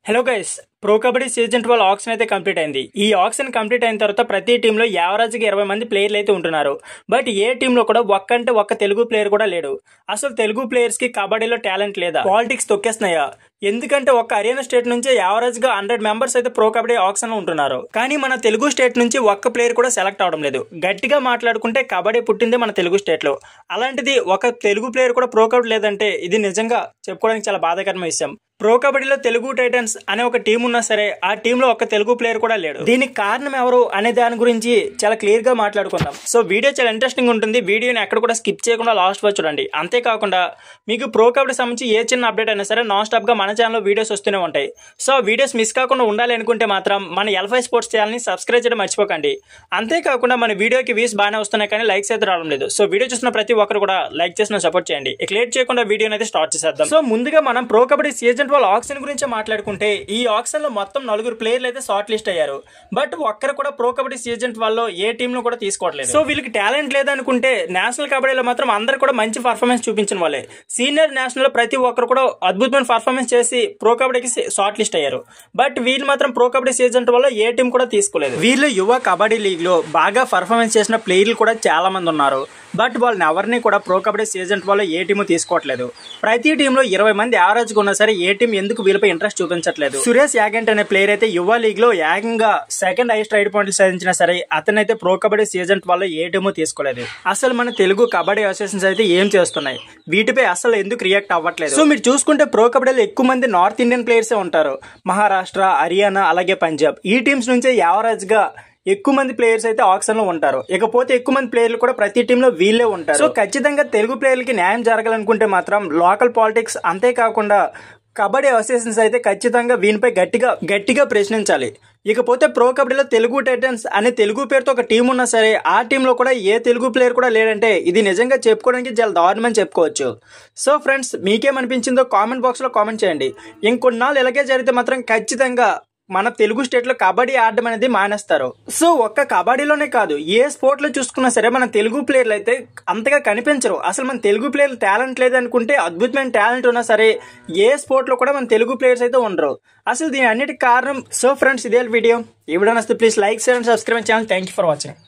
Hello guys, pro kabaddi season 12 auction అయితే complete అయింది. ఈ ఆక్షన్ కంప్లీట్ అయిన తర్వాత ప్రతి టీంలో యావరేజ్గా 20 మంది ప్లేయర్లు అయితే ఉంటున్నారు. బట్ ఏ టీంలో కూడా ఒక్క తెలుగు ప్లేయర్ కూడా లేడు. అసలు తెలుగు ప్లేయర్స్ కి కబడ్డీలో టాలెంట్ లేదా? పాలిటిక్స్ తొక్కేస్తున్నాయా? ఎందుకంటే ఒక్క హర్యానా స్టేట్ నుంచి యావరేజ్ గా 100 మెంబర్స్ అయితే ప్రో కబడ్డీ ఆక్షన్ లో ఉంటున్నారు. కానీ మన తెలుగు స్టేట్ నుంచి ఒక్క ప్లేయర్ కూడా సెలెక్ట్ అవడం లేదు. గట్టిగా మాట్లాడుకుంటే కబడ్డీ పుట్టిందే మన తెలుగు స్టేట్ లో. అలాంటిది ఒక తెలుగు ప్లేయర్ కూడా ప్రో కబడ్డీ లేదంటే ఇది నిజంగా చెప్పుకోవడానికి చాలా బాధాకరమైన విషయం. ప్రో కబడ్డీలో తెలుగు టైటన్స్ అనే ఒక టీం ఉన్నా సరే ఆ టీంలో ఒక తెలుగు ప్లేయర్ కూడా లేడు. దీనికి కారణం ఎవరు అనే దాని గురించి చాలా క్లియర్ గా మాట్లాడుకుందాం. సో వీడియో చాలా ఇంట్రెస్టింగ్ ఉంటుంది. వీడియోని ఎక్కడ కూడా స్కిప్ చేయకుండా లాస్ట్ వరకు చూడండి. అంతేకాకుండా మీకు ప్రో కబడ్డీ సంబంధించి ఏ చిన్న అప్డేట్ అయినా సరే నాన్ స్టాప్ గా మన ఛానల్లో వీడియోస్ వస్తూనే ఉంటాయి. సో వీడియోస్ మిస్ కాకుండా ఉండాలి అనుకుంటే మాత్రం మన L5 స్పోర్ట్స్ ఛానల్ ని సబ్స్క్రైబ్ చేయడం మర్చిపోకండి. అంతేకాకుండా మన వీడియోకి వ్యూస్ బాగానే వస్తున్నాయి కానీ లైక్స్ అయితే రావడం లేదు. సో వీడియో చూసిన ప్రతి ఒక్కరు కూడా లైక్ చేసిన సపోర్ట్ చేయండి. ఇక లేట్ చేయకుండా వీడియోని అయితే స్టార్ట్ చేసేద్దాం. సో ముందుగా మనం ప్రో కబడ్డీ సీజన్ 12 ఆక్షన్ గురించి మాట్లాడుకుంటే ఈ ఆక్షన్ లో మొత్తం 4 ప్లేయర్లు అయితే షార్ట్ లిస్ట్ అయ్యారు. బట్ ఒక్కరు కూడా ప్రో కబడ్డీ సీజన్ 12 లో ఏ టీమ్ లో కూడా తీసుకోవట్లేదు. సో వీళ్ళకి టాలెంట్ లేదనుకుంటే నేషనల్ కబడ్డీలో మాత్రం అందరు కూడా మంచి పర్ఫార్మెన్స్ చూపించిన వాళ్ళే. సీనియర్ నేషనల్ లో ప్రతి ఒక్కరు కూడా అద్భుతమైన పర్ఫార్మెన్స్ చేసి ప్రో కబడ్డీకి షార్ట్ లిస్ట్ అయ్యారు. బట్ వీళ్ళు మాత్రం ప్రో కబడ్డీ సీజన్ 12 లో ఏ టీం కూడా తీసుకోలేదు. వీళ్ళు యువ కబడ్డీ లీగ్ లో బాగా పర్ఫార్మెన్స్ చేసిన ప్లేయర్లు కూడా చాలా మంది ఉన్నారు. బట్ వాళ్ళని ఎవరిని కూడా ప్రో కబడ్డీ సీజన్ 12 లో ఏ టీము తీసుకోవట్లేదు. ప్రతి టీంలో 20 మంది యావరేజ్ గా ఉన్నా సరే ఏ టీం ఎందుకు వీళ్ళపై ఇంట్రెస్ట్ చూపించట్లేదు. సురేష్ యాగంట్ అనే ప్లేయర్ అయితే యువ లీగ్ లో ఏకంగా సెకండ్ హైయెస్ట్ రైడ్ పాయింట్లు సాధించినా సరే అతనైతే ప్రో కబడ్డీ సీజన్ 12 లో ఏ టీము తీసుకోలేదు. అసలు మన తెలుగు కబడ్డీ అసోసియేషన్స్ అయితే ఏం చేస్తున్నాయి, వీటిపై అసలు ఎందుకు రియాక్ట్ అవ్వట్లేదు? సో మీరు చూసుకుంటే ప్రో కబడ్డీలో ఎక్కువ మంది నార్త్ ఇండియన్ ప్లేయర్సే ఉంటారు. మహారాష్ట్ర, హర్యానా అలాగే పంజాబ్ ఈ టీమ్స్ నుంచే యావరేజ్ గా ఎక్కువ మంది ప్లేయర్స్ అయితే ఆక్షన్ లో ఉంటారు. ఇకపోతే ఎక్కువ మంది ప్లేయర్లు కూడా ప్రతి టీంలో వీళ్ళే ఉంటారు. సో ఖచ్చితంగా తెలుగు ప్లేయర్లకి న్యాయం జరగాలనుకుంటే మాత్రం లోకల్ పాలిటిక్స్ అంతేకాకుండా కబడ్డీ అసోసియేషన్స్ అయితే ఖచ్చితంగా వీనిపై గట్టిగా ప్రశ్నించాలి. ఇకపోతే ప్రో కబడ్డీలో తెలుగు టైటన్స్ అనే తెలుగు పేరుతో ఒక టీం ఉన్నా సరే ఆ టీంలో కూడా ఏ తెలుగు ప్లేయర్ కూడా లేడంటే ఇది నిజంగా చెప్పుకోవడానికి చాలా దారుణమని చెప్పుకోవచ్చు. సో ఫ్రెండ్స్, మీకేమనిపించిందో కామెంట్ బాక్స్ లో కామెంట్ చేయండి. ఇంకొన్నాళ్ళు ఇలాగే జరిగితే మాత్రం ఖచ్చితంగా మన తెలుగు స్టేట్ లో కబడ్డీ ఆడడం అనేది మానేస్తారు. సో ఒక్క కబడ్డీలోనే కాదు, ఏ స్పోర్ట్ లో చూసుకున్నా సరే మన తెలుగు ప్లేయర్లు అయితే అంతగా కనిపించరు. అసలు మన తెలుగు ప్లేయర్లు టాలెంట్ లేదనుకుంటే అద్భుతమైన టాలెంట్ ఉన్నా సరే ఏ స్పోర్ట్ లో కూడా మన తెలుగు ప్లేయర్స్ అయితే ఉండరు. అసలు దీని అన్నిటికి కారణం. సో ఫ్రెండ్స్, ఇదే వీడియో. ఈ వీడియో నచ్చితే please like, share and subscribe channel. Thank you for watching.